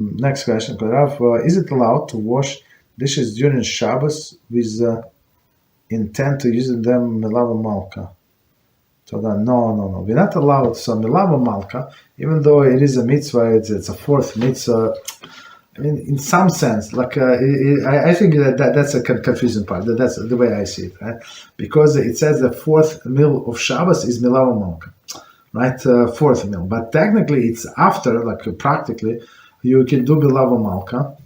Next question, Rav, is it allowed to wash dishes during Shabbos with intent to use them Melavah Malka? So no. We're not allowed. So Melavah Malka, even though it is a mitzvah, it's a fourth mitzvah. I mean, in some sense, like I think that's a confusing part. That's the way I see it, right? Because it says the fourth meal of Shabbos is Melavah Malka, right? Fourth meal, but technically it's after, like practically, you can do Melavah Malka.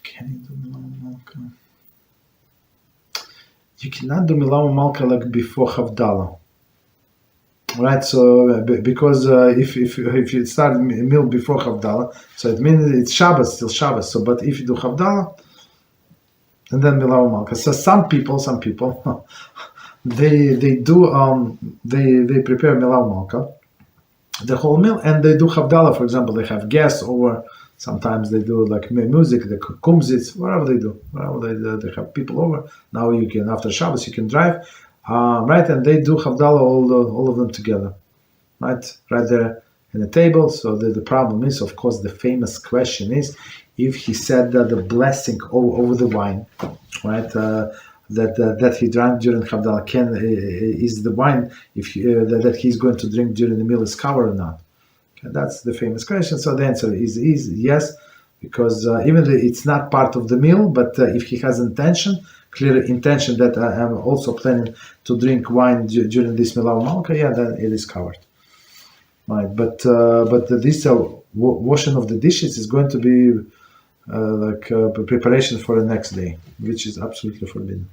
Can you do Melavah Malka? You cannot do Melavah Malka like before Havdalah. Right, so because if you start meal before Havdalah, so it means it's Shabbos, still Shabbos. So, but if you do Havdalah, and then Melavah Malka. So some people, they prepare Melavah Malka, the whole meal, and they do Havdalah. For example, they have guests over. Sometimes they do like music, the kumzits, whatever they do, they have people over. Now you can, after Shabbos, you can drive. Right, and they do Havdalah, all of them together, right there in the table. So the problem is, of course, the famous question is, if he said that the blessing over the wine, right, that he drank during Havdalah, is the wine that he's going to drink during the meal is covered or not? Okay, that's the famous question. So the answer is yes, because even though it's not part of the meal, but if he has clear intention that I am also planning to drink wine during this Melavah Malka, then it is covered. Right, but this washing of the dishes is going to be like preparation for the next day, which is absolutely forbidden.